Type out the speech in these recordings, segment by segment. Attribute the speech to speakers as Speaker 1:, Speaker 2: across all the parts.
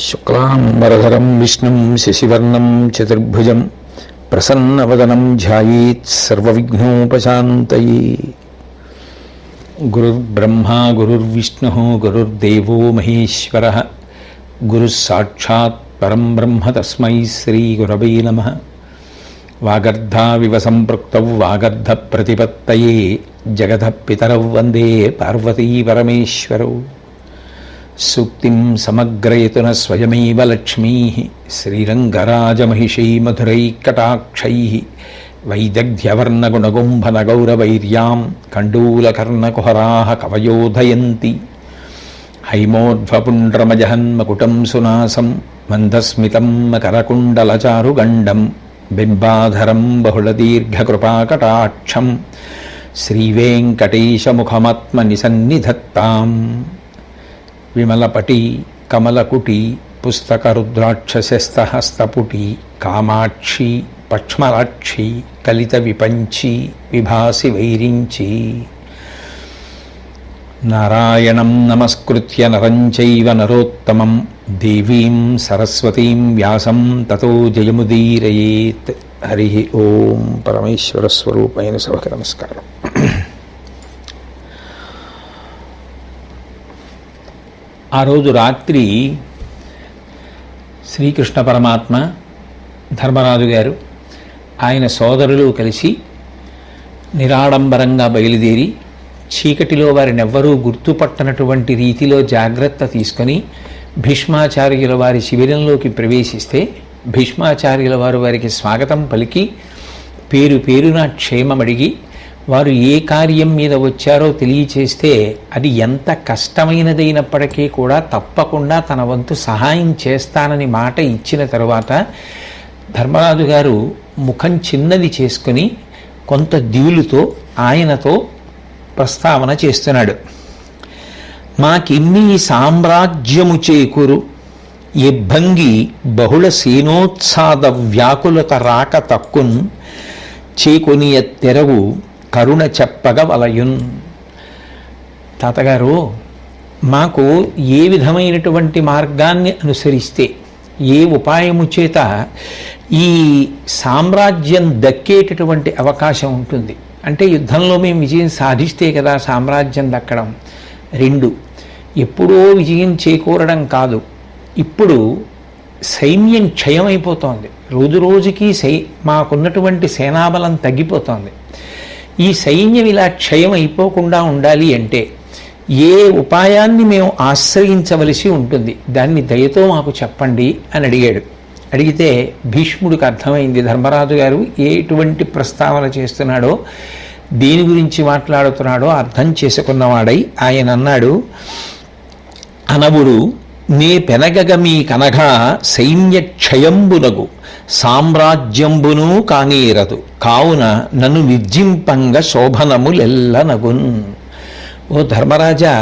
Speaker 1: శుక్లాంబరధరం విష్ణుం శశివర్ణం చతుర్భుజం ప్రసన్నవదనం ధ్యాయేత్ సర్వవిఘ్నోపశాంతయే. గురుర్బ్రహ్మా గురుర్విష్ణుః గురుర్దేవో మహేశ్వరః గురుః సాక్షాత్ పరం బ్రహ్మ తస్మై శ్రీ గురవే నమః. వాగర్ధావివ సంపృక్తౌ వాగర్ధ ప్రతిపత్తయే జగతః పితరౌ వందే పార్వతీ పరమేశ్వరౌ. సూక్తిం సమగ్రయతున స్వయమేవ లక్ష్మీ శ్రీరంగరాజమహిషీ మధురైకటాక్షై వైదగ్ధ్యవర్ణగుణగుంభనగౌరవైర్యాం కండూలకర్ణకుహరాః కవయోధయంతి. హైమోర్ధ్వపుండ్రమజహన్మకుటం సునాసం మందస్మితం మకరకుండలచారుగండం బింబాధరం బహుళదీర్ఘకృపాకటాక్షం శ్రీవేంకటేశముఖమాత్మనిసన్నిధత్తాం. విమలపటి కమలకుటి పుస్తకరుద్రాక్షశస్తహస్తపుటి కామాక్షి పక్ష్మలాక్షి కలిత విపంచి విభాసి వైరించి. నారాయణం నమస్కృత్య నరం చైవ నరోత్తమం దేవీం సరస్వతీం వ్యాసం తతో జయముదీరయేత్. హరి ఓం. పరమేశ్వర స్వరూపైన సభకి నమస్కారం. ఆ రోజు రాత్రి శ్రీకృష్ణ పరమాత్మ, ధర్మరాజు గారు, ఆయన సోదరులు కలిసి నిరాడంబరంగా బయలుదేరి చీకటిలో వారినెవ్వరూ గుర్తుపట్టనటువంటి రీతిలో జాగ్రత్త తీసుకొని భీష్మాచార్యుల వారి శిబిరంలోకి ప్రవేశిస్తే భీష్మాచార్యుల వారు వారికి స్వాగతం పలికి పేరు పేరున క్షేమమడిగి వారు ఏ కార్యం మీద వచ్చారో తెలియచేస్తే అది ఎంత కష్టమైనదైనప్పటికీ కూడా తప్పకుండా తన వంతు సహాయం చేస్తానని మాట ఇచ్చిన తరువాత ధర్మరాజు గారు ముఖం చిన్నది చేసుకుని కొంత దిగులుతో ఆయనతో ప్రస్తావన చేస్తున్నాడు. మాకిన్ని సామ్రాజ్యము చేకూరు ఇబ్బంగి బహుళ సేనోత్సాద వ్యాకులత రాక తక్కున్ చేకొనియ తెరవు కరుణ చెప్పగ వలయున్. తాతగారు, మాకు ఏ విధమైనటువంటి మార్గాన్ని అనుసరిస్తే, ఏ ఉపాయము చేత ఈ సామ్రాజ్యం దక్కేటటువంటి అవకాశం ఉంటుంది అంటే, యుద్ధంలో మేము విజయం సాధిస్తే కదా సామ్రాజ్యం దక్కడం. రెండు, ఎప్పుడో విజయం చేకూరడం కాదు, ఇప్పుడు సైన్యం క్షయమైపోతోంది. రోజు రోజుకి మాకున్నటువంటి సేనాబలం తగ్గిపోతోంది. ఈ సైన్యం ఇలా క్షయం అయిపోకుండా ఉండాలి అంటే ఏ ఉపాయాన్ని మేము ఆశ్రయించవలసి ఉంటుంది, దాన్ని దయతో మాకు చెప్పండి అని అడిగాడు. అడిగితే భీష్ముడికి అర్థమైంది ధర్మరాజు గారు ఎటువంటి ప్రస్తావన చేస్తున్నాడో, దేని గురించి మాట్లాడుతున్నాడో అర్థం చేసుకున్నవాడై ఆయన అన్నాడు, అనవుడు నే పెనగగ మీ కనగా సైన్యక్షయంబునగు సామ్రాజ్యంబును కానీరదు కావున నన్ను నిర్జింపంగ శోభనములెల్లనగున్. ఓ ధర్మరాజా,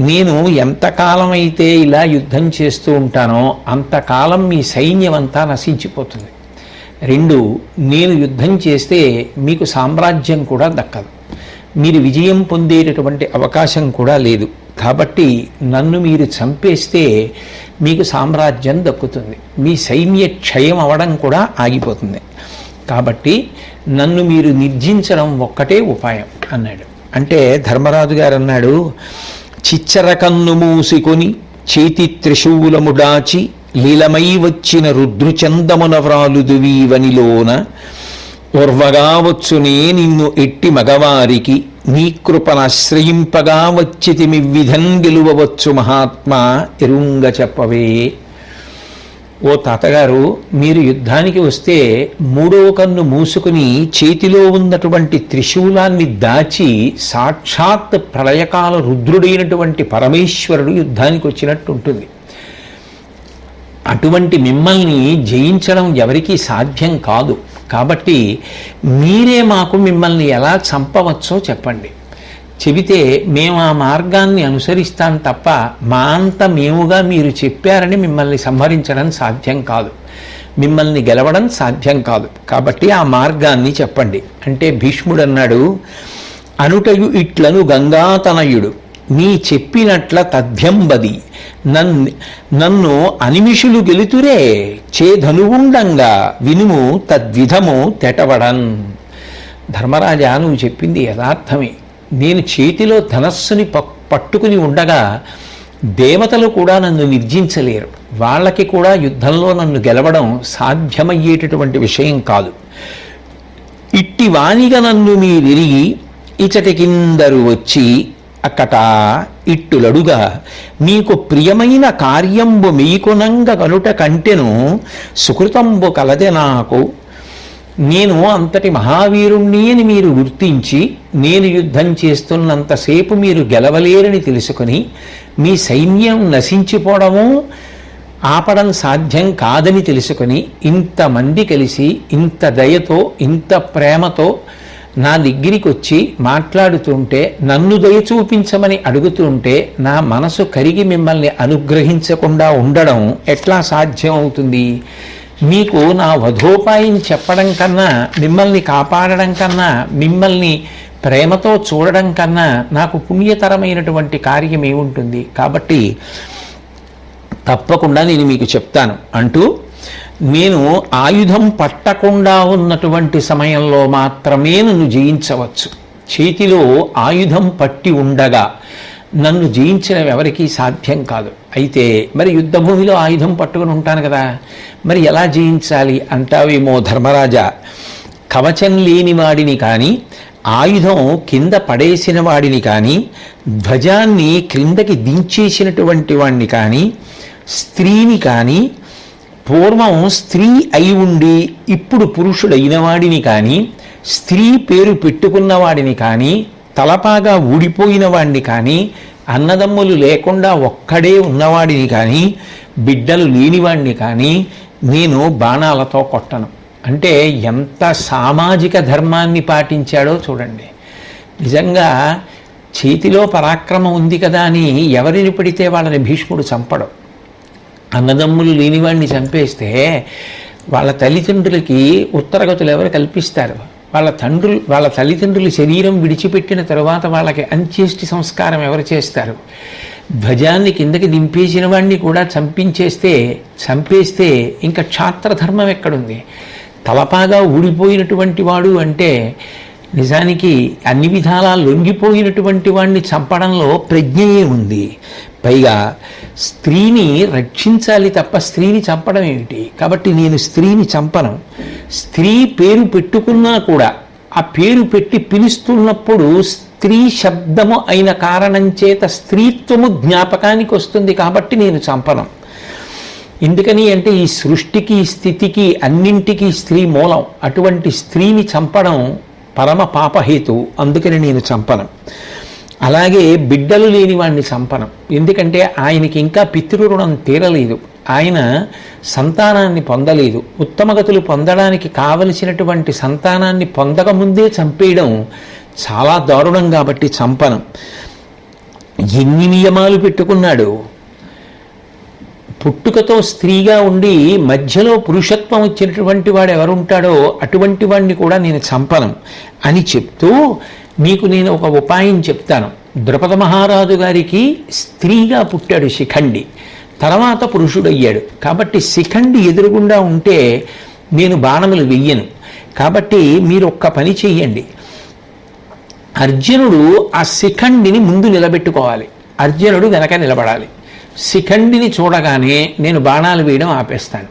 Speaker 1: నేను ఎంతకాలం అయితే ఇలా యుద్ధం చేస్తూ ఉంటానో అంతకాలం మీ సైన్యం అంతా నశించిపోతుంది. రెండు, నేను యుద్ధం చేస్తే మీకు సామ్రాజ్యం కూడా దక్కదు, మీరు విజయం పొందేటటువంటి అవకాశం కూడా లేదు. కాబట్టి నన్ను మీరు చంపేస్తే మీకు సామ్రాజ్యం దక్కుతుంది, మీ సైన్య క్షయం అవడం కూడా ఆగిపోతుంది. కాబట్టి నన్ను మీరు నిర్జించడం ఒక్కటే ఉపాయం అన్నాడు. అంటే ధర్మరాజు గారు అన్నాడు, చిచ్చరకన్ను మూసుకొని చేతి త్రిశూలము దాచి లీలమై వచ్చిన రుద్రుచందమున వ్రాలుదువీవనిలోన ఓర్వగా వచ్చునే నిన్ను ఎట్టి మగవారికి నీ కృపనాశ్రయింపగా వచ్చితిమి విధం గెలువవచ్చు మహాత్మా ఎరుంగ చెప్పవే. ఓ తాతగారు, మీరు యుద్ధానికి వస్తే మూడో కన్ను మూసుకుని చేతిలో ఉన్నటువంటి త్రిశూలాన్ని దాచి సాక్షాత్ ప్రళయకాల రుద్రుడైనటువంటి పరమేశ్వరుడు యుద్ధానికి వచ్చినట్టు ఉంటుంది. అటువంటి మిమ్మల్ని జయించడం ఎవరికీ సాధ్యం కాదు. కాబట్టి మీరే మాకు మిమ్మల్ని ఎలా చంపవచ్చో చెప్పండి. చెబితే మేము ఆ మార్గాన్ని అనుసరిస్తాం తప్ప మా అంత మేముగా మీరు చెప్పారని మిమ్మల్ని సంహరించడం సాధ్యం కాదు, మిమ్మల్ని గెలవడం సాధ్యం కాదు. కాబట్టి ఆ మార్గాన్ని చెప్పండి అంటే భీష్ముడు అన్నాడు, అనుటయు ఇట్లను గంగాతనయుడు నీ చెప్పినట్ల తథ్యంబది నన్ను అనిమిషులు గెలుతురే చేధనువుండంగా వినుము తద్విధము తెటవడన్. ధర్మరాజా, నువ్వు చెప్పింది యథార్థమే. నేను చేతిలో ధనస్సుని పట్టుకుని ఉండగా దేవతలు కూడా నన్ను నిర్జించలేరు. వాళ్ళకి కూడా యుద్ధంలో నన్ను గెలవడం సాధ్యమయ్యేటటువంటి విషయం కాదు. ఇట్టి వానిగా నన్ను మీరిరిగి ఇచటి కిందరు వచ్చి అక్కట ఇట్టులడుగా మీకు ప్రియమైన కార్యంబు మీకునంగ కనుట కంటెను సుకృతంబు కలదె నాకు. నేను అంతటి మహావీరుణ్ణి అని మీరు గుర్తించి నేను యుద్ధం చేస్తున్నంతసేపు మీరు గెలవలేరని తెలుసుకొని మీ సైన్యం నశించిపోవడము ఆపడం సాధ్యం కాదని తెలుసుకొని ఇంతమంది కలిసి ఇంత దయతో ఇంత ప్రేమతో నా దగ్గరికి వచ్చి మాట్లాడుతుంటే, నన్ను దయ చూపించమని అడుగుతుంటే నా మనసు కరిగి మిమ్మల్ని అనుగ్రహించకుండా ఉండడం ఎట్లా సాధ్యం అవుతుంది? మీకు నా వధోపాయం చెప్పడం కన్నా, మిమ్మల్ని కాపాడడం కన్నా, మిమ్మల్ని ప్రేమతో చూడడం కన్నా నాకు పుణ్యతరమైనటువంటి కార్యం ఏముంటుంది? కాబట్టి తప్పకుండా నేను మీకు చెప్తాను అంటూ, నేను ఆయుధం పట్టకుండా ఉన్నటువంటి సమయంలో మాత్రమే నన్ను జయించవచ్చు. చేతిలో ఆయుధం పట్టి ఉండగా నన్ను జయించడం ఎవరికీ సాధ్యం కాదు. అయితే మరి యుద్ధభూమిలో ఆయుధం పట్టుకుని ఉంటాను కదా, మరి ఎలా జయించాలి అంటావేమో ధర్మరాజా. కవచం లేని వాడిని కానీ, ఆయుధం కింద పడేసిన వాడిని కానీ, ధ్వజాన్ని క్రిందకి దించేసినటువంటి వాడిని కానీ, స్త్రీని కానీ, పూర్వం స్త్రీ అయి ఉండి ఇప్పుడు పురుషుడైన వాడిని కానీ, స్త్రీ పేరు పెట్టుకున్నవాడిని కానీ, తలపాగా ఊడిపోయిన వాడిని కానీ, అన్నదమ్ములు లేకుండా ఒక్కడే ఉన్నవాడిని కానీ, బిడ్డలు లేనివాడిని కానీ నేను బాణాలతో కొట్టను. అంటే ఎంత సామాజిక ధర్మాన్ని పాటించాడో చూడండి. నిజంగా చేతిలో పరాక్రమం ఉంది కదా అని ఎవరిని పడితే వాళ్ళని భీష్ముడు చంపడం. అన్నదమ్ములు లేనివాడిని చంపేస్తే వాళ్ళ తల్లిదండ్రులకి ఉత్తరగతులు ఎవరు కల్పిస్తారు? వాళ్ళ తల్లిదండ్రుల శరీరం విడిచిపెట్టిన తరువాత వాళ్ళకి అంత్యేష్టి సంస్కారం ఎవరు చేస్తారు? ధ్వజాన్ని కిందకి దింపేసిన వాడిని కూడా చంపేస్తే ఇంకా క్షాత్రధర్మం ఎక్కడుంది? తలపాగా ఊడిపోయినటువంటి వాడు అంటే నిజానికి అన్ని విధాలా లొంగిపోయినటువంటి వాడిని చంపడంలో ప్రజ్ఞయే ఉంది. పైగా స్త్రీని రక్షించాలి తప్ప స్త్రీని చంపడం ఏమిటి? కాబట్టి నేను స్త్రీని చంపను. స్త్రీ పేరు పెట్టుకున్నా కూడా ఆ పేరు పెట్టి పిలుస్తున్నప్పుడు స్త్రీ శబ్దము అయిన కారణం చేత స్త్రీత్వము జ్ఞాపకానికి వస్తుంది కాబట్టి నేను చంపను. ఎందుకని అంటే ఈ సృష్టికి, స్థితికి, అన్నింటికీ స్త్రీ మూలం. అటువంటి స్త్రీని చంపడం పరమ పాపహేతు. అందుకని నేను చంపను. అలాగే బిడ్డలు లేని వాడిని చంపను. ఎందుకంటే ఆయనకి ఇంకా పితృరుణం తీరలేదు. ఆయన సంతానాన్ని పొందలేదు. ఉత్తమగతులు పొందడానికి కావలసినటువంటి సంతానాన్ని పొందకముందే చంపేయడం చాలా దారుణం కాబట్టి చంపను. ఎన్ని నియమాలు పెట్టుకున్నాడు! పుట్టుకతో స్త్రీగా ఉండి మధ్యలో పురుషత్వం వచ్చినటువంటి వాడు ఎవరుంటాడో అటువంటి వాడిని కూడా నేను చంపను అని చెప్తూ, మీకు నేను ఒక ఉపాయం చెప్తాను. ద్రుపద మహారాజు గారికి స్త్రీగా పుట్టాడు శిఖండి, తర్వాత పురుషుడయ్యాడు. కాబట్టి శిఖండి ఎదురుగుండా ఉంటే నేను బాణములు వెయ్యను. కాబట్టి మీరు ఒక్క పని చెయ్యండి. అర్జునుడు ఆ శిఖండిని ముందు నిలబెట్టుకోవాలి, అర్జునుడు వెనక నిలబడాలి. శిఖండిని చూడగానే నేను బాణాలు వేయడం ఆపేస్తాను.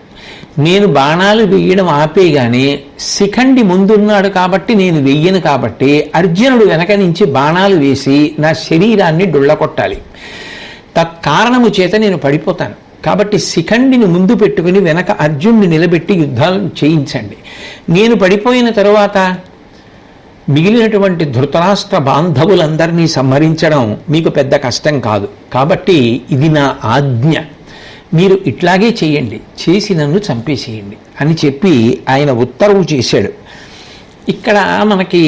Speaker 1: నేను బాణాలు వేయడం ఆపేయగానే శిఖండి ముందున్నాడు కాబట్టి నేను వెయ్యను. కాబట్టి అర్జునుడు వెనక నుంచి బాణాలు వేసి నా శరీరాన్ని డొళ్ళకొట్టాలి. తత్కారణము చేత నేను పడిపోతాను. కాబట్టి శిఖండిని ముందు పెట్టుకుని వెనక అర్జునుడిని నిలబెట్టి యుద్ధాలు చేయించండి. నేను పడిపోయిన తరువాత మిగిలినటువంటి ధృతరాష్ట్ర బాంధవులందరినీ సంహరించడం మీకు పెద్ద కష్టం కాదు. కాబట్టి ఇది నా ఆజ్ఞ, మీరు ఇట్లాగే చేయండి, చేసి నన్ను చంపేసేయండి అని చెప్పి ఆయన ఉత్తర్వు చేశాడు. ఇక్కడ మనకి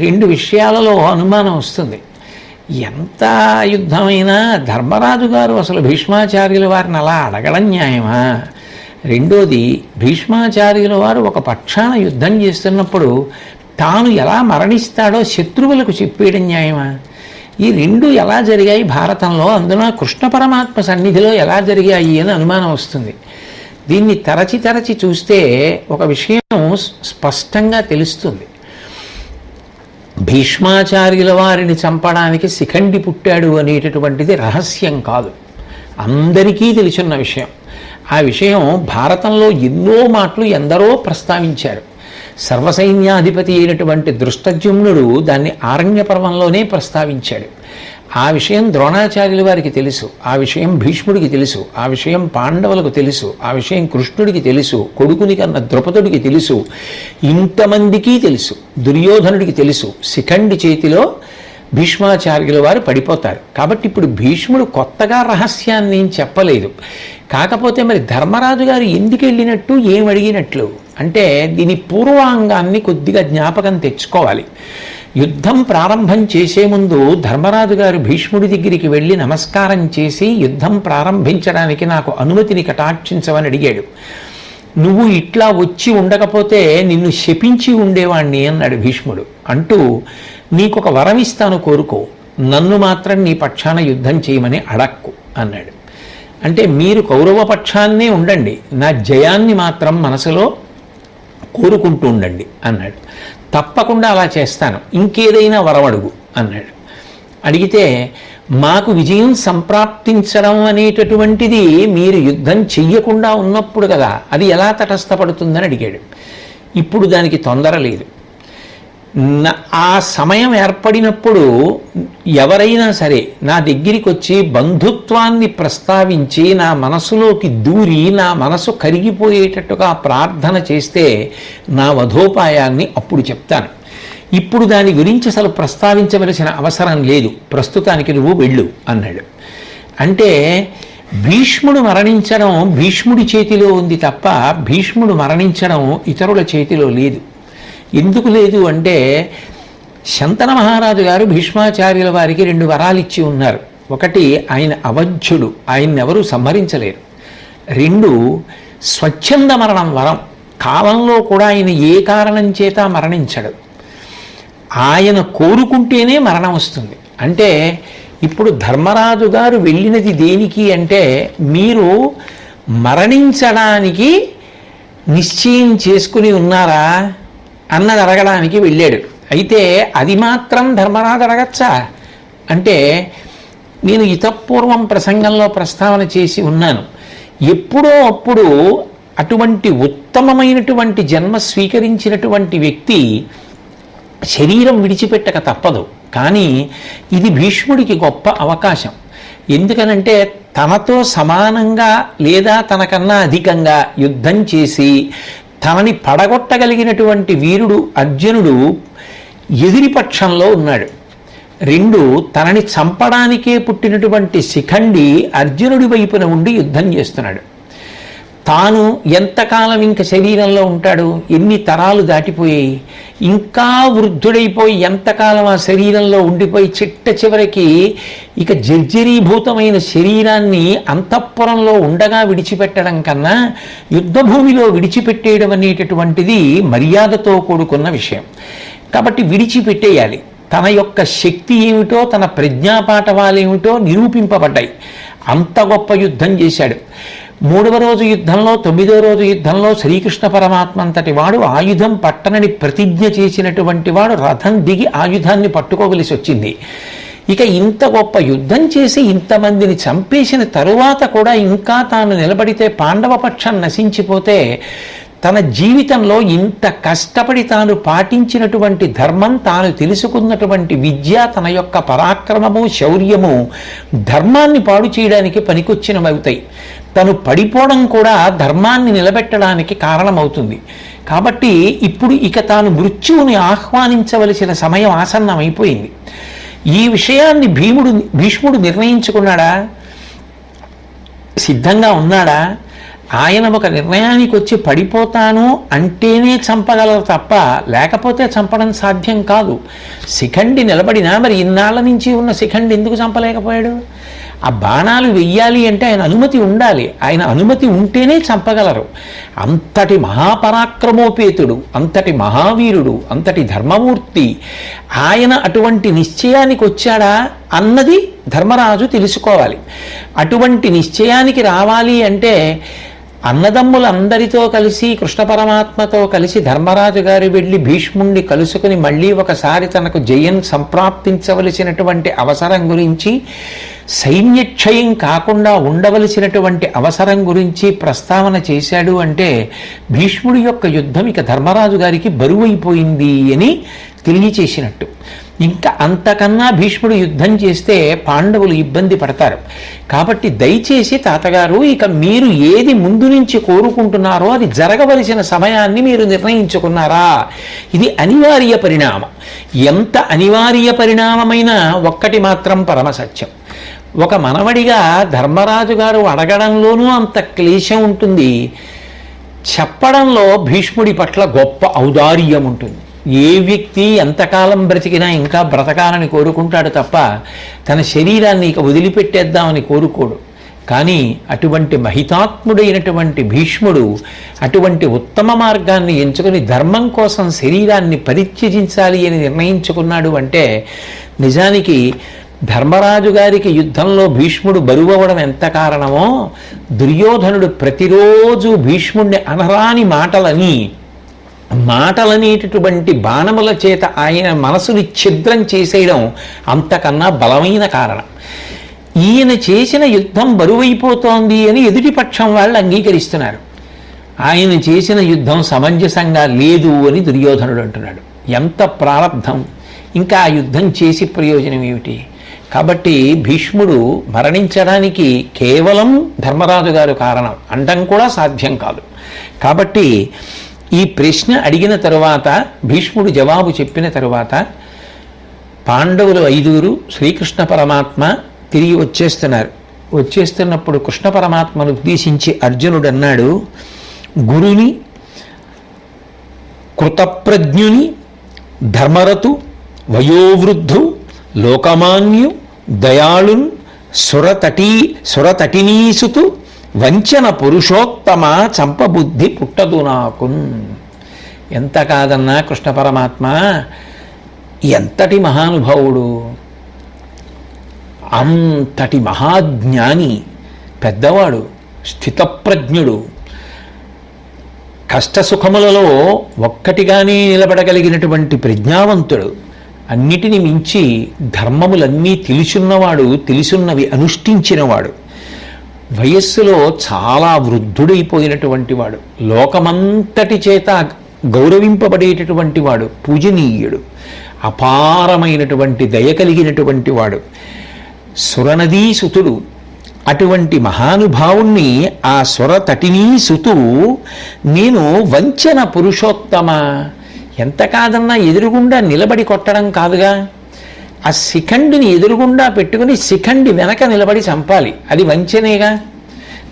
Speaker 1: రెండు విషయాలలో అనుమానం వస్తుంది. ఎంత యుద్ధమైనా ధర్మరాజు గారు అసలు భీష్మాచార్యుల వారిని అలా అడగడం న్యాయమా? రెండోది, భీష్మాచార్యుల వారు ఒక పక్షాన యుద్ధం చేస్తున్నప్పుడు తాను ఎలా మరణిస్తాడో శత్రువులకు చెప్పేయడం న్యాయమా? ఈ రెండు ఎలా జరిగాయి భారతంలో, అందున కృష్ణ పరమాత్మ సన్నిధిలో ఎలా జరిగాయి అని అనుమానం వస్తుంది. దీన్ని తరచి తరచి చూస్తే ఒక విషయం స్పష్టంగా తెలుస్తుంది. భీష్మాచార్యుల వారిని చంపడానికి శిఖండి పుట్టాడు అనేటటువంటిది రహస్యం కాదు, అందరికీ తెలిసిన విషయం. ఆ విషయం భారతంలో ఎన్నో మాటలు ఎందరో ప్రస్తావించారు. సర్వసైన్యాధిపతి అయినటువంటి దృష్టద్యుమ్నుడు దాన్ని ఆరణ్య పర్వంలోనే ప్రస్తావించాడు. ఆ విషయం ద్రోణాచార్యుల వారికి తెలుసు, ఆ విషయం భీష్ముడికి తెలుసు, ఆ విషయం పాండవులకు తెలుసు, ఆ విషయం కృష్ణుడికి తెలుసు, కొడుకుని కన్న ద్రుపదుడికి తెలుసు, ఇంతమందికి తెలుసు, దుర్యోధనుడికి తెలుసు. శిఖండి చేతిలో భీష్మాచార్యుల వారు పడిపోతారు. కాబట్టి ఇప్పుడు భీష్ముడు కొత్తగా రహస్యాన్ని చెప్పలేదు. కాకపోతే మరి ధర్మరాజు గారు ఎందుకు వెళ్ళినట్టు, ఏం అడిగినట్లు అంటే దీని పూర్వాంగాన్ని కొద్దిగా జ్ఞాపకం తెచ్చుకోవాలి. యుద్ధం ప్రారంభం చేసే ముందు ధర్మరాజు గారు భీష్ముడి దగ్గరికి వెళ్ళి నమస్కారం చేసి యుద్ధం ప్రారంభించడానికి నాకు అనుమతిని కటాక్షించమని అడిగాడు. నువ్వు ఇట్లా వచ్చి ఉండకపోతే నిన్ను శపించి ఉండేవాణ్ణి అన్నాడు భీష్ముడు. అంటూ నీకొక వరం ఇస్తాను, కోరుకో, నన్ను మాత్రం నీ పక్షాన యుద్ధం చేయమని అడక్కు అన్నాడు. అంటే మీరు కౌరవ పక్షాన్నే ఉండండి, నా జయాన్ని మాత్రం మనసులో కోరుకుంటూ ఉండండి అన్నాడు. తప్పకుండా అలా చేస్తాను, ఇంకేదైనా వరం అడుగు అన్నాడు. అడిగితే మాకు విజయం సంప్రాప్తించడం అనేటటువంటిది మీరు యుద్ధం చెయ్యకుండా ఉన్నప్పుడు కదా, అది ఎలా తటస్థపడుతుందని అడిగాడు. ఇప్పుడు దానికి తొందర లేదు. ఆ సమయం ఏర్పడినప్పుడు ఎవరైనా సరే నా దగ్గరికి వచ్చి బంధుత్వాన్ని ప్రస్తావించి నా మనసులోకి దూరి నా మనసు కరిగిపోయేటట్టుగా ప్రార్థన చేస్తే నా వధోపాయాన్ని అప్పుడు చెప్తాను. ఇప్పుడు దాని గురించి అసలు ప్రస్తావించవలసిన అవసరం లేదు, ప్రస్తుతానికి నువ్వు వెళ్ళు అన్నాడు. అంటే భీష్ముడు మరణించడం భీష్ముడి చేతిలో ఉంది తప్ప భీష్ముడు మరణించడం ఇతరుల చేతిలో లేదు. ఎందుకు లేదు అంటే శంతన మహారాజు గారు భీష్మాచార్యుల వారికి 2 వరాలు ఇచ్చి ఉన్నారు. ఒకటి, ఆయన అవధ్యుడు, ఆయన్ని ఎవరూ సంహరించలేరు. 2, స్వచ్ఛంద మరణం వరం, కాలంలో కూడా ఆయన ఏ కారణం చేత మరణించడు, ఆయన కోరుకుంటేనే మరణం వస్తుంది. అంటే ఇప్పుడు ధర్మరాజు గారు వెళ్ళినది దేనికి అంటే మీరు మరణించడానికి నిశ్చయం చేసుకుని ఉన్నారా అన్నది అడగడానికి వెళ్ళాడు. అయితే అది మాత్రం ధర్మరాజు అడగచ్చా అంటే నేను ఇతపూర్వం ప్రసంగంలో ప్రస్తావన చేసి ఉన్నాను. ఎప్పుడో అప్పుడు అటువంటి ఉత్తమమైనటువంటి జన్మ స్వీకరించినటువంటి వ్యక్తి శరీరం విడిచిపెట్టక తప్పదు. కానీ ఇది భీష్ముడికి గొప్ప అవకాశం. ఎందుకనంటే తనతో సమానంగా లేదా తనకన్నా అధికంగా యుద్ధం చేసి తనని పడగొట్టగలిగినటువంటి వీరుడు అర్జునుడు ఎదిరి పక్షంలో ఉన్నాడు. 2, తనని చంపడానికే పుట్టినటువంటి శిఖండి అర్జునుడి వైపున ఉండి యుద్ధం చేస్తున్నాడు. తాను ఎంతకాలం ఇంక శరీరంలో ఉంటాడు, ఎన్ని తరాలు దాటిపోయాయి, ఇంకా వృద్ధుడైపోయి ఎంతకాలం ఆ శరీరంలో ఉండిపోయి చిట్ట చివరికి ఇక జర్జరీభూతమైన శరీరాన్ని అంతఃపురంలో ఉండగా విడిచిపెట్టడం కన్నా యుద్ధభూమిలో విడిచిపెట్టేయడం అనేటటువంటిది మర్యాదతో కూడుకున్న విషయం. కాబట్టి విడిచిపెట్టేయాలి. తన యొక్క శక్తి ఏమిటో తన ప్రజ్ఞాపాఠవాలేమిటో నిరూపింపబడ్డాయి. అంత గొప్ప యుద్ధం చేశాడు. 3వ రోజు యుద్ధంలో 9వ రోజు యుద్ధంలో శ్రీకృష్ణ పరమాత్మ అంతటి వాడు ఆయుధం పట్టనని ప్రతిజ్ఞ చేసినటువంటి వాడు రథం దిగి ఆయుధాన్ని పట్టుకోవలసి వచ్చింది. ఇక ఇంత గొప్ప యుద్ధం చేసి ఇంతమందిని చంపేసిన తరువాత కూడా ఇంకా తాను నిలబడితే పాండవ పక్షం నశించిపోతే తన జీవితంలో ఇంత కష్టపడి తాను పాటించినటువంటి ధర్మం, తాను తెలుసుకున్నటువంటి విద్య, తన యొక్క పరాక్రమము శౌర్యము ధర్మాన్ని పాడు చేయడానికి పనికొచ్చినవవుతాయి. తను పడిపోవడం కూడా ధర్మాన్ని నిలబెట్టడానికి కారణమవుతుంది. కాబట్టి ఇప్పుడు ఇక తాను మృత్యువుని ఆహ్వానించవలసిన సమయం ఆసన్నమైపోయింది. ఈ విషయాన్ని భీష్ముడు నిర్ణయించుకున్నాడా, సిద్ధంగా ఉన్నాడా? ఆయన ఒక నిర్ణయానికి వచ్చి పడిపోతాను అంటేనే చంపగలరు తప్ప లేకపోతే చంపడం సాధ్యం కాదు. శిఖండి నిలబడినా మరి ఇన్నాళ్ళ నుంచి ఉన్న శిఖండి ఎందుకు చంపలేకపోయాడు? ఆ బాణాలు వెయ్యాలి అంటే ఆయన అనుమతి ఉండాలి. ఆయన అనుమతి ఉంటేనే చంపగలరు. అంతటి మహాపరాక్రమోపేతుడు, అంతటి మహావీరుడు, అంతటి ధర్మమూర్తి ఆయన అటువంటి నిశ్చయానికి వచ్చాడా అన్నది ధర్మరాజు తెలుసుకోవాలి. అటువంటి నిశ్చయానికి రావాలి అంటే అన్నదమ్ములందరితో కలిసి కృష్ణ పరమాత్మతో కలిసి ధర్మరాజు గారు వెళ్ళి భీష్ముణ్ణి కలుసుకుని మళ్ళీ ఒకసారి తనకు జయం సంప్రాప్తించవలసినటువంటి అవసరం గురించి, సైన్యక్షయం కాకుండా ఉండవలసినటువంటి అవసరం గురించి ప్రస్తావన చేశాడు అంటే భీష్ముడి యొక్క యుద్ధం ఇక ధర్మరాజు గారికి బరువైపోయింది అని తెలియచేసినట్టు. ఇంకా అంతకన్నా భీష్ముడు యుద్ధం చేస్తే పాండవులు ఇబ్బంది పడతారు. కాబట్టి దయచేసి తాతగారు ఇక మీరు ఏది ముందు నుంచి కోరుకుంటున్నారో అది జరగవలసిన సమయాన్ని మీరు నిర్ణయించుకున్నారా? ఇది అనివార్య పరిణామం. ఎంత అనివార్య పరిణామమైనా ఒక్కటి మాత్రం పరమసత్యం. ఒక మనవడిగా ధర్మరాజు గారు అడగడంలోనూ అంత క్లేశం ఉంటుంది, చెప్పడంలో భీష్ముడి పట్ల గొప్ప ఔదార్యం ఉంటుంది. ఏ వ్యక్తి ఎంతకాలం బ్రతికినా ఇంకా బ్రతకాలని కోరుకుంటాడు తప్ప తన శరీరాన్ని ఇక వదిలిపెట్టేద్దామని కోరుకోడు. కానీ అటువంటి మహితాత్ముడైనటువంటి భీష్ముడు అటువంటి ఉత్తమ మార్గాన్ని ఎంచుకుని ధర్మం కోసం శరీరాన్ని పరిత్యజించాలి అని నిర్ణయించుకున్నాడు అంటే నిజానికి ధర్మరాజు గారికి యుద్ధంలో భీష్ముడు బరువవడం ఎంత కారణమో, దుర్యోధనుడు ప్రతిరోజు భీష్ముడిని అనరాని మాటలనేటటువంటి బాణముల చేత ఆయన మనసుని ఛిద్రం చేసేయడం అంతకన్నా బలమైన కారణం. ఈయన చేసిన యుద్ధం బరువైపోతోంది అని ఎదుటిపక్షం వాళ్ళు అంగీకరిస్తున్నారు. ఆయన చేసిన యుద్ధం సమంజసంగా లేదు అని దుర్యోధనుడు అంటున్నాడు. ఎంత ప్రారంధం! ఇంకా ఆ యుద్ధం చేసి ప్రయోజనం ఏమిటి? కాబట్టి భీష్ముడు మరణించడానికి కేవలం ధర్మరాజు గారు కారణం అనడం కూడా సాధ్యం కాదు. కాబట్టి ఈ ప్రశ్న అడిగిన తరువాత భీష్ముడు జవాబు చెప్పిన తరువాత పాండవులు 5 శ్రీకృష్ణ పరమాత్మ తిరిగి వచ్చేస్తున్నప్పుడు కృష్ణ పరమాత్మను ఉద్దేశించి అర్జునుడు అన్నాడు, గురుని, కృతప్రజ్ఞుని, ధర్మరతు, వయోవృద్ధు, లోకమాన్యు, దయాళున్, సురతటినీసుతు, వంచన పురుషోత్తమ, చంపబుద్ధి పుట్టదు నాకున్. ఎంత కాదన్నా కృష్ణ పరమాత్మ ఎంతటి మహానుభావుడు, అంతటి మహాజ్ఞాని, పెద్దవాడు, స్థితప్రజ్ఞుడు, కష్టసుఖములలో ఒక్కటిగానే నిలబడగలిగినటువంటి ప్రజ్ఞావంతుడు, అన్నిటిని మించి ధర్మములన్నీ తెలిసున్నవి అనుష్ఠించినవాడు, వయస్సులో చాలా వృద్ధుడైపోయినటువంటి వాడు, లోకమంతటి చేత గౌరవింపబడేటటువంటి వాడు, పూజనీయుడు, అపారమైనటువంటి దయ కలిగినటువంటి వాడు, సురనదీసుతుడు. అటువంటి మహానుభావుణ్ణి ఆ సురతటినీసుతు నేను వంచన పురుషోత్తమ, ఎంత కాదన్నా ఎదురుగుండా నిలబడి కొట్టడం కాదుగా, ఆ శిఖండిని ఎదురుగుండా పెట్టుకుని శిఖండి వెనక నిలబడి చంపాలి, అది వంచనేగా.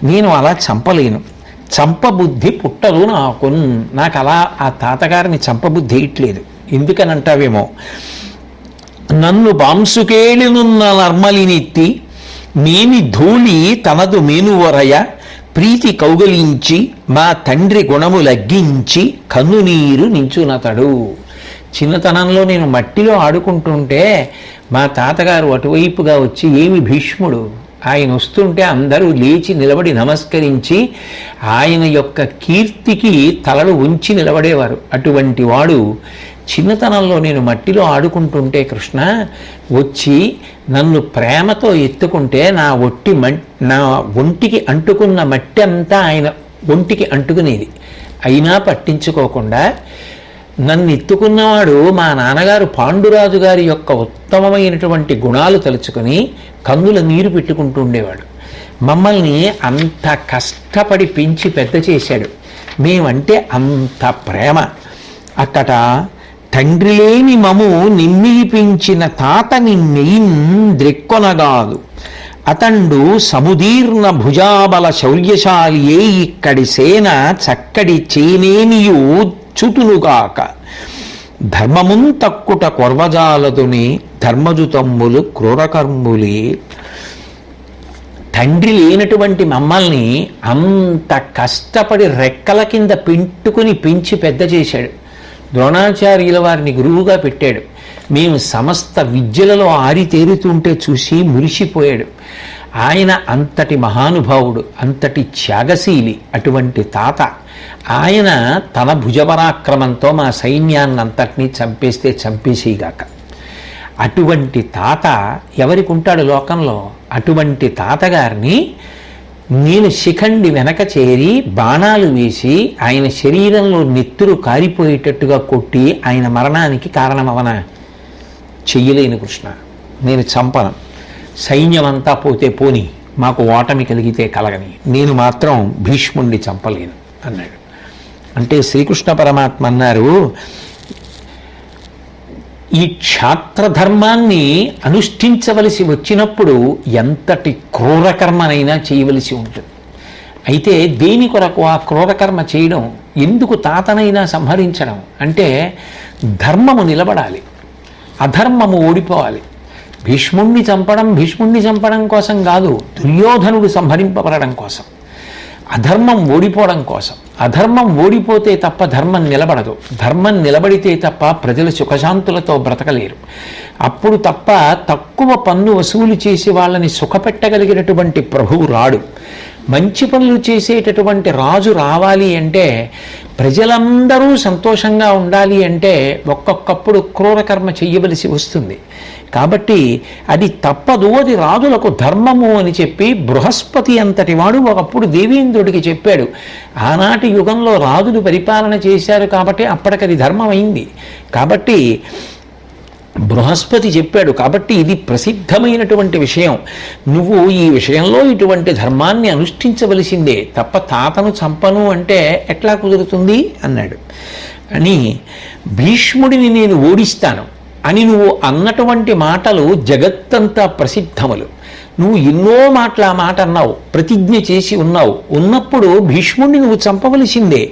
Speaker 1: నేను అలా చంపలేను, చంపబుద్ధి పుట్టదు నాకు అలా ఆ తాతగారిని చంపబుద్ధి వేయట్లేదు. ఎందుకని అంటావేమో, నన్ను బాంసుకేళినున్న నర్మలినెత్తి మేమి ధూళి తనదు మేనువరయ ప్రీతి కౌగలించి మా తండ్రి గుణములగ్గించి కన్నునీరు నించునతడు. చిన్నతనంలో నేను మట్టిలో ఆడుకుంటుంటే మా తాతగారు అటువైపుగా వచ్చి, ఏమి భీష్ముడు, ఆయన వస్తుంటే అందరూ లేచి నిలబడి నమస్కరించి ఆయన యొక్క కీర్తికి తలలు ఉంచి నిలబడేవారు. అటువంటి వాడు చిన్నతనంలో నేను మట్టిలో ఆడుకుంటుంటే కృష్ణ వచ్చి నన్ను ప్రేమతో ఎత్తుకుంటే నా ఒంటికి అంటుకున్న మట్టి అంతా ఆయన ఒంటికి అంటుకునేది. అయినా పట్టించుకోకుండా నన్ను ఎత్తుకున్నవాడు మా నాన్నగారు పాండురాజు గారి యొక్క ఉత్తమమైనటువంటి గుణాలు తలుచుకొని కన్నుల నీరు పెట్టుకుంటూ ఉండేవాడు. మమ్మల్ని అంత కష్టపడి పెంచి పెద్ద చేశాడు. మేమంటే అంత ప్రేమ. అక్కట తండ్రి లేని మము నిమ్మిపించిన తాత నిన్నెయిన్ ద్రెక్కొనగాదు, అతండు సముదీర్ణ భుజాబల శౌర్యశాలి ఏ ఇక్కడి సేన చక్కడి చేనేనియు చుతునుగాక, ధర్మమున్ తక్కుట కొర్వజాలదుని ధర్మజుతమ్ములు క్రూరకర్ములే. తండ్రి లేనటువంటి మమ్మల్ని అంత కష్టపడి రెక్కల కింద పెంటుకుని పెంచి పెద్ద చేశాడు. ద్రోణాచార్యుల వారిని గురువుగా పెట్టాడు. మేము సమస్త విద్యలలో ఆరితేరుతుంటే చూసి మురిసిపోయాడు. ఆయన అంతటి మహానుభావుడు, అంతటి త్యాగశీలి. అటువంటి తాత ఆయన తన భుజపరాక్రమంతో మా సైన్యాన్నంతటినీ చంపేస్తే చంపేసేగాక. అటువంటి తాత ఎవరికి ఉంటాడు లోకంలో? అటువంటి తాతగారిని నేను శిఖండి వెనక చేరి బాణాలు వేసి ఆయన శరీరంలో నెత్తురు కారిపోయేటట్టుగా కొట్టి ఆయన మరణానికి కారణమవనా? చెయ్యలేను కృష్ణ, నేను చంపను. సైన్యమంతా పోతే పోని, మాకు ఓటమి కలిగితే కలగని, నేను మాత్రం భీష్ముణ్ణి చంపలేను అన్నాడు. అంటే శ్రీకృష్ణ పరమాత్మ అన్నారు, ఈ క్షాత్రధర్మాన్ని అనుష్ఠించవలసి వచ్చినప్పుడు ఎంతటి క్రూరకర్మనైనా చేయవలసి ఉంటుంది. అయితే దేని కొరకు ఆ క్రూరకర్మ చేయడం? ఎందుకు తాతనైనా సంహరించడం? అంటే ధర్మము నిలబడాలి, అధర్మము ఓడిపోవాలి. భీష్ముణ్ణి చంపడం కోసం కాదు, దుర్యోధనుడు సంహరింపబడడం కోసం, అధర్మం ఓడిపోవడం కోసం. అధర్మం ఓడిపోతే తప్ప ధర్మం నిలబడదు. ధర్మం నిలబడితే తప్ప ప్రజలు సుఖశాంతులతో బ్రతకలేరు. అప్పుడు తప్ప తక్కువ పన్ను వసూలు చేసి వాళ్ళని సుఖపెట్టగలిగినటువంటి ప్రభువు రాడు. మంచి పనులు చేసేటటువంటి రాజు రావాలి అంటే, ప్రజలందరూ సంతోషంగా ఉండాలి అంటే ఒక్కొక్కప్పుడు క్రూరకర్మ చెయ్యవలసి వస్తుంది. కాబట్టి అది తప్పదు, అది రాజులకు ధర్మము అని చెప్పి బృహస్పతి అంతటి వాడు ఒకప్పుడు దేవేంద్రుడికి చెప్పాడు. ఆనాటి యుగంలో రాజులు పరిపాలన చేశారు కాబట్టి అప్పటికది ధర్మం అయింది. కాబట్టి బృహస్పతి చెప్పాడు. కాబట్టి ఇది ప్రసిద్ధమైనటువంటి విషయం. నువ్వు ఈ విషయంలో ఇటువంటి ధర్మాన్ని అనుష్ఠించవలసిందే తప్ప తాతను చంపను అంటే ఎట్లా కుదురుతుంది అన్నాడు. అని భీష్ముడిని నేను ఓడిస్తాను అని నువ్వు అన్నటువంటి మాటలు జగత్తంతా ప్రసిద్ధములు. నువ్వు ఎన్నో మాటలు ఆ మాట అన్నావు, ప్రతిజ్ఞ చేసి ఉన్నావు. ఉన్నప్పుడు భీష్ముడిని నువ్వు చంపవలసిందే.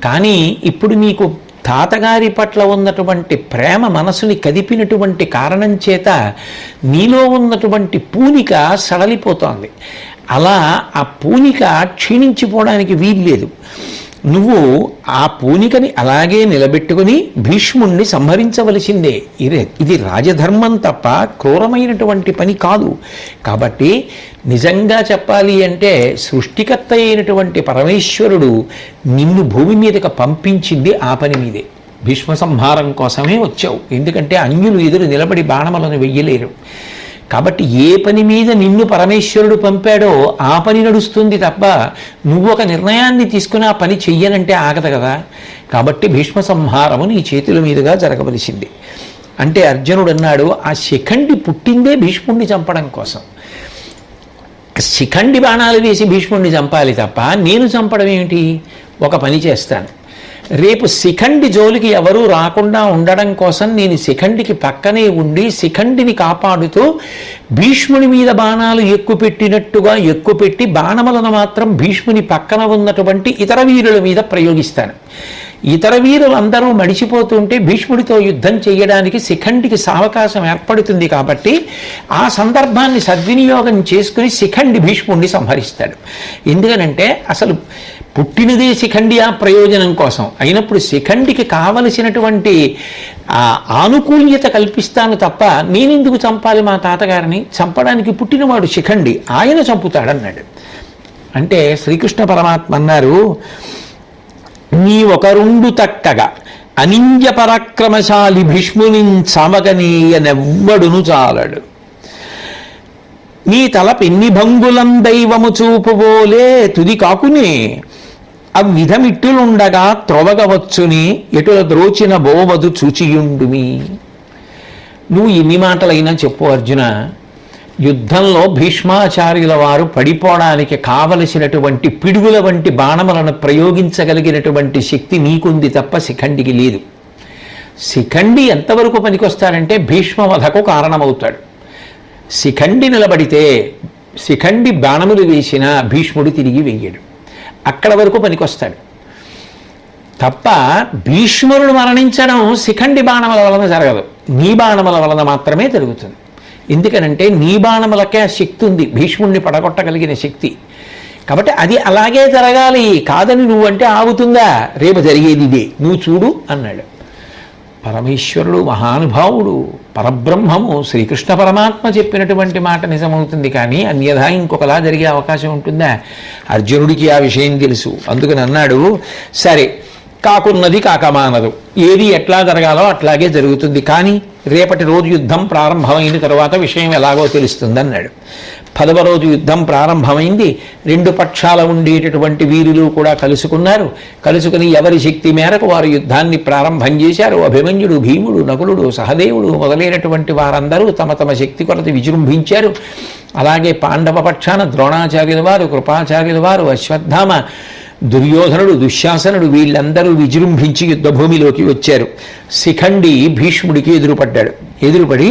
Speaker 1: కానీ ఇప్పుడు నీకు తాతగారి పట్ల ఉన్నటువంటి ప్రేమ మనసుని కదిపినటువంటి కారణం చేత నీలో ఉన్నటువంటి పూనిక సడలిపోతోంది. అలా ఆ పూనిక క్షీణించిపోవడానికి వీల్లేదు. నువ్వు ఆ పూనికని అలాగే నిలబెట్టుకుని భీష్ముణ్ణి సంహరించవలసిందే. ఇది రాజధర్మం తప్ప క్రూరమైనటువంటి పని కాదు. కాబట్టి నిజంగా చెప్పాలి అంటే సృష్టికర్త అయినటువంటి పరమేశ్వరుడు నిన్ను భూమి మీదకి పంపించింది ఆ పని మీదే. భీష్మ సంహారం కోసమే వచ్చావు. ఎందుకంటే అన్యులు ఎదురు నిలబడి బాణములను వెయ్యలేరు. కాబట్టి ఏ పని మీద నిన్ను పరమేశ్వరుడు పంపాడో ఆ పని నడుస్తుంది తప్ప నువ్వు ఒక నిర్ణయాన్ని తీసుకుని ఆ పని చెయ్యనంటే ఆగదు కదా. కాబట్టి భీష్మ సంహారము నీ చేతుల మీదుగా జరగవలసింది. అంటే అర్జునుడు అన్నాడు, ఆ శిఖండి పుట్టిందే భీష్ముణ్ణి చంపడం కోసం. శిఖండి బాణాలు వేసి భీష్ముణ్ణి చంపాలి తప్ప నేను చంపడం ఏమిటి? ఒక పని చేస్తాను, రేపు శిఖండి జోలికి ఎవరూ రాకుండా ఉండడం కోసం నేను శిఖండికి పక్కనే ఉండి శిఖండిని కాపాడుతూ భీష్ముని మీద బాణాలు ఎక్కుపెట్టి బాణములను మాత్రం భీష్ముని పక్కన ఉన్నటువంటి ఇతర వీరుల మీద ప్రయోగిస్తాను. ఇతర వీరులందరూ మడిచిపోతుంటే భీష్ముడితో యుద్ధం చేయడానికి శిఖండికి సావకాశం ఏర్పడుతుంది. కాబట్టి ఆ సందర్భాన్ని సద్వినియోగం చేసుకుని శిఖండి భీష్ముడిని సంహరిస్తాడు. ఎందుకనంటే అసలు పుట్టినదే శిఖండి ఆ ప్రయోజనం కోసం అయినప్పుడు శిఖండికి కావలసినటువంటి ఆనుకూల్యత కల్పిస్తాను తప్ప నేనెందుకు చంపాలి మా తాతగారిని? చంపడానికి పుట్టినవాడు శిఖండి, ఆయన చంపుతాడన్నాడు. అంటే శ్రీకృష్ణ పరమాత్మ అన్నారు, నీ ఒకరుండు తక్కగా అనింజ పరాక్రమశాలి భీష్ముని సమగనీయనెవ్వడును చాలడు. నీ తల పెన్ని భంగులం దైవము చూపుబోలే తుది కాకునే అవ్విధమిట్టులుండగా త్రొవగవచ్చుని ఎటుల ద్రోచిన బోవదు చూచియుండుమి. నువ్వు ఎన్ని మాటలైనా చెప్పు అర్జున, యుద్ధంలో భీష్మాచార్యుల వారు పడిపోవడానికి కావలసినటువంటి పిడుగుల వంటి బాణములను ప్రయోగించగలిగినటువంటి శక్తి నీకుంది తప్ప శిఖండికి లేదు. శిఖండి ఎంతవరకు పనికొస్తాడంటే భీష్మవధకు కారణమవుతాడు. శిఖండి నిలబడితే శిఖండి బాణములు వేసిన భీష్ముడు తిరిగి వెయ్యడు, అక్కడ వరకు పనికొస్తాడు తప్ప భీష్ముడు మరణించడం శిఖండి బాణముల వలన జరగదు, నీ బాణముల వలన మాత్రమే జరుగుతుంది. ఎందుకనంటే నీ బాణములకే ఆ శక్తి ఉంది, భీష్ముడిని పడగొట్టగలిగిన శక్తి. కాబట్టి అది అలాగే జరగాలి, కాదని నువ్వంటే ఆగుతుందా? రేపు జరిగేది ఇదే, నువ్వు చూడు అన్నాడు. పరమేశ్వరుడు మహానుభావుడు, పరబ్రహ్మము, శ్రీకృష్ణ పరమాత్మ చెప్పినటువంటి మాట నిజమవుతుంది. కానీ అన్యథా ఇంకొకలా జరిగే అవకాశం ఉంటుందా? అర్జునుడికి ఆ విషయం తెలుసు. అందుకని అన్నాడు, సరే కాకున్నది కాకమానదు, ఏది ఎట్లా జరగాలో అట్లాగే జరుగుతుంది, కానీ రేపటి రోజు యుద్ధం ప్రారంభమైన తరువాత విషయం ఎలాగో తెలుస్తుంది అన్నాడు. 10వ రోజు యుద్ధం ప్రారంభమైంది. 2 పక్షాల ఉండేటటువంటి వీరులు కూడా కలుసుకున్నారు. కలుసుకుని ఎవరి శక్తి మేరకు వారు యుద్ధాన్ని ప్రారంభం చేశారు. అభిమన్యుడు, భీముడు, నకులుడు, సహదేవుడు మొదలైనటువంటి వారందరూ తమ తమ శక్తి కొలది విజృంభించారు. అలాగే పాండవ పక్షాన ద్రోణాచార్యుల వారు, కృపాచార్యుల వారు, అశ్వత్థామ, దుర్యోధనుడు, దుశ్శాసనుడు వీళ్ళందరూ విజృంభించి యుద్ధభూమిలోకి వచ్చారు. శిఖండి భీష్ముడికి ఎదురుపడి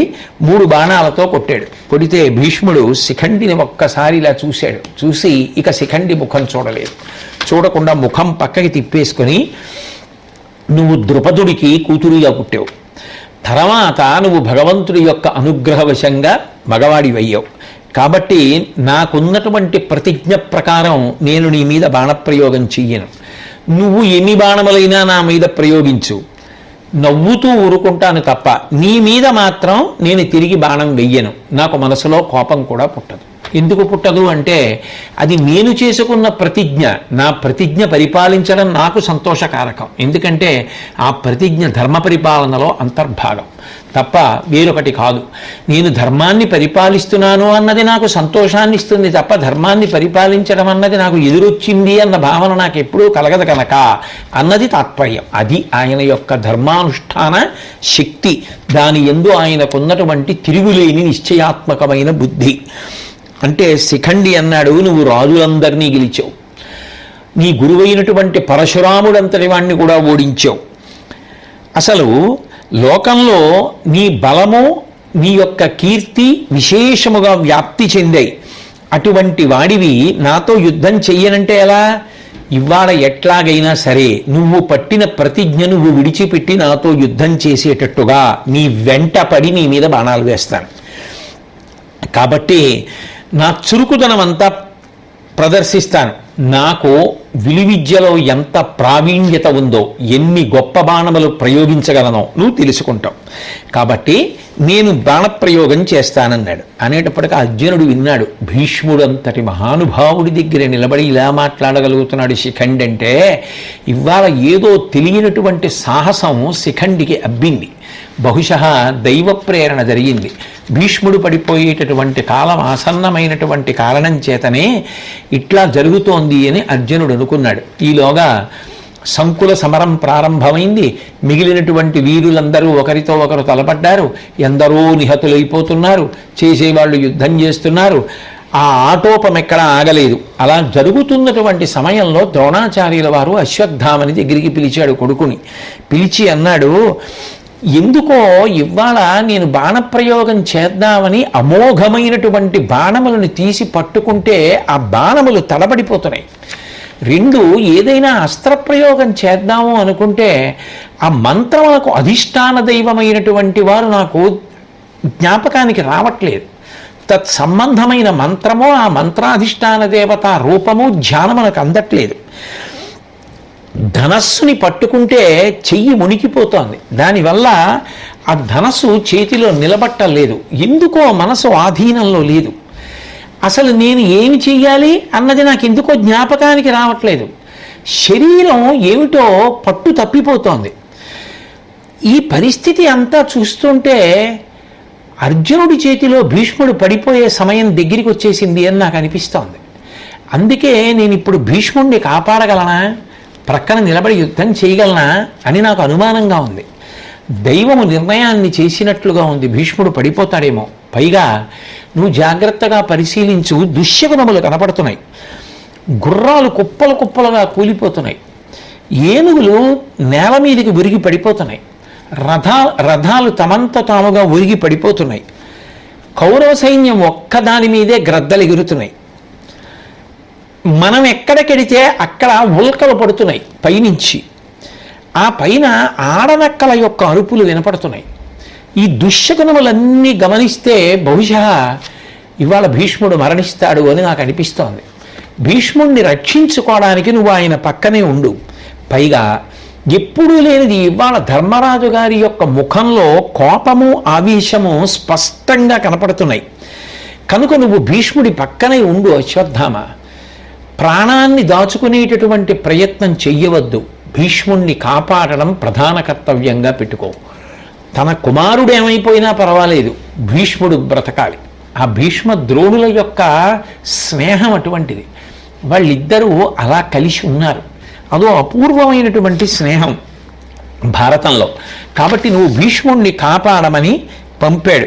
Speaker 1: 3 బాణాలతో కొట్టాడు. కొడితే భీష్ముడు శిఖండిని ఒక్కసారి ఇలా చూశాడు. చూసి ఇక శిఖండి ముఖం చూడలేదు. చూడకుండా ముఖం పక్కకి తిప్పేసుకొని, నువ్వు ద్రుపదుడికి కూతురుగా పుట్టావు, తర్వాత నువ్వు భగవంతుడి యొక్క అనుగ్రహవశంగా మగవాడివయ్యావు, కాబట్టి నాకున్నటువంటి ప్రతిజ్ఞ ప్రకారం నేను నీ మీద బాణప్రయోగం చెయ్యను. నువ్వు ఎన్ని బాణములైనా నా మీద ప్రయోగించు, నవ్వుతూ ఊరుకుంటాను తప్ప నీ మీద మాత్రం నేను తిరిగి బాణం వెయ్యను. నాకు మనసులో కోపం కూడా పుట్టదు. ఎందుకు పుట్టదు అంటే అది నేను చేసుకున్న ప్రతిజ్ఞ. నా ప్రతిజ్ఞ పరిపాలించడం నాకు సంతోషకారకం. ఎందుకంటే ఆ ప్రతిజ్ఞ ధర్మ పరిపాలనలో అంతర్భాగం తప్ప వేరొకటి కాదు. నేను ధర్మాన్ని పరిపాలిస్తున్నాను అన్నది నాకు సంతోషాన్ని ఇస్తుంది తప్ప ధర్మాన్ని పరిపాలించడం అన్నది నాకు ఎదురొచ్చింది అన్న భావన నాకు ఎప్పుడూ కలగదు కనుక అన్నది తాత్పర్యం. అది ఆయన యొక్క ధర్మానుష్ఠాన శక్తి. దాని యందు ఆయనకున్నటువంటి తిరుగులేని నిశ్చయాత్మకమైన బుద్ధి. అంటే శిఖండి అన్నాడు, నువ్వు రాజులందరినీ గెలిచావు, నీ గురువైనటువంటి పరశురాముడంతటి వాణ్ణి కూడా ఓడించావు. అసలు లోకంలో నీ బలము, నీ యొక్క కీర్తి విశేషముగా వ్యాప్తి చెందాయి. అటువంటి వాడివి నాతో యుద్ధం చెయ్యనంటే ఎలా? ఇవాళ ఎట్లాగైనా సరే నువ్వు పట్టిన ప్రతిజ్ఞ నువ్వు విడిచిపెట్టి నాతో యుద్ధం చేసేటట్టుగా నీ వెంట పడి నీ మీద బాణాలు వేస్తాను. కాబట్టి నా చురుకుదనం అంతా ప్రదర్శిస్తాను. నాకు విలువిద్యలో ఎంత ప్రావీణ్యత ఉందో, ఎన్ని గొప్ప బాణములు ప్రయోగించగలనో నువ్వు తెలుసుకుంటావు. కాబట్టి నేను బాణప్రయోగం చేస్తానన్నాడు. అనేటప్పటికీ అర్జునుడు విన్నాడు. భీష్ముడు అంతటి మహానుభావుడి దగ్గర నిలబడి ఇలా మాట్లాడగలుగుతున్నాడు శిఖండి అంటే, ఇవాళ ఏదో తెలియనటువంటి సాహసం శిఖండికి అబ్బింది. బహుశः దైవ ప్రేరణ జరిగింది. భీష్ముడు పడిపోయేటటువంటి కాలం ఆసన్నమైనటువంటి కారణం చేతనే ఇట్లా జరుగుతోంది అని అర్జునుడు అనుకున్నాడు. ఈలోగా సంకుల సమరం ప్రారంభమైంది. మిగిలినటువంటి వీరులందరూ ఒకరితో ఒకరు తలపడ్డారు. ఎందరో నిహతులైపోతున్నారు. చేసేవాళ్ళు యుద్ధం చేస్తున్నారు. ఆ ఆటోపం ఎక్కడా ఆగలేదు. అలా జరుగుతున్నటువంటి సమయంలో ద్రోణాచార్యుల వారు అశ్వత్థామని దగ్గరికి పిలిచాడు కొడుకుని. పిలిచి అన్నాడు, ఎందుకో ఇవాళ నేను బాణప్రయోగం చేద్దామని అమోఘమైనటువంటి బాణములను తీసి పట్టుకుంటే ఆ బాణములు తడబడిపోతున్నాయి. 2 ఏదైనా అస్త్రప్రయోగం చేద్దాము అనుకుంటే ఆ మంత్రములకు అధిష్టాన దైవమైనటువంటి వారు నాకు జ్ఞాపకానికి రావట్లేదు. తత్సంబంధమైన మంత్రము, ఆ మంత్రాధిష్టాన దేవత రూపము, ధ్యానమునకు అందట్లేదు. ధనస్సుని పట్టుకుంటే చెయ్యి మునికిపోతోంది. దానివల్ల ఆ ధనస్సు చేతిలో నిలబట్టలేదు. ఎందుకో మనసు ఆధీనంలో లేదు. అసలు నేను ఏమి చెయ్యాలి అన్నది నాకు ఎందుకో జ్ఞాపకానికి రావట్లేదు. శరీరం ఏమిటో పట్టు తప్పిపోతోంది. ఈ పరిస్థితి అంతా చూస్తుంటే అర్జునుడి చేతిలో భీష్ముడు పడిపోయే సమయం దగ్గరికి వచ్చేసింది అని నాకు అనిపిస్తోంది. అందుకే నేను ఇప్పుడు భీష్ముడిని కాపాడగలనా, ప్రక్కన నిలబడి యుద్ధం చేయగలనా అని నాకు అనుమానంగా ఉంది. దైవము నిర్ణయాన్ని చేసినట్లుగా ఉంది. భీష్ముడు పడిపోతాడేమో. పైగా నువ్వు జాగ్రత్తగా పరిశీలించు, దుశ్శకునములు కనపడుతున్నాయి. గుర్రాలు కుప్పలు కుప్పలుగా కూలిపోతున్నాయి. ఏనుగులు నేల మీదకి ఉరిగి పడిపోతున్నాయి. రథాలు తమంత తాముగా ఉరిగి పడిపోతున్నాయి. కౌరవ సైన్యం ఒక్కదాని మీదే గ్రద్దలు ఎగురుతున్నాయి. మనం ఎక్కడికెడితే అక్కడ ఉల్కలు పడుతున్నాయి పైనుంచి. ఆ పైన ఆడనక్కల యొక్క అరుపులు వినపడుతున్నాయి. ఈ దుశ్శకునములన్నీ గమనిస్తే బహుశా ఇవాళ భీష్ముడు మరణిస్తాడు అని నాకు అనిపిస్తోంది. భీష్ముడిని రక్షించుకోవడానికి నువ్వు ఆయన పక్కనే ఉండు. పైగా ఎప్పుడూ లేనిది ఇవాళ ధర్మరాజు గారి యొక్క ముఖంలో కోపము ఆవేశము స్పష్టంగా కనపడుతున్నాయి. కనుక నువ్వు భీష్ముడి పక్కనే ఉండు అశ్వత్థామ. ప్రాణాన్ని దాచుకునేటటువంటి ప్రయత్నం చెయ్యవద్దు. భీష్ముణ్ణి కాపాడడం ప్రధాన కర్తవ్యంగా పెట్టుకో. తన కుమారుడు ఏమైపోయినా పర్వాలేదు, భీష్ముడు బ్రతకాలి. ఆ భీష్మ ద్రోణుల యొక్క స్నేహం అటువంటిది. వాళ్ళిద్దరూ అలా కలిసి ఉన్నారు. అదో అపూర్వమైనటువంటి స్నేహం భారతంలో. కాబట్టి నువ్వు భీష్ముణ్ణి కాపాడమని పంపాడు.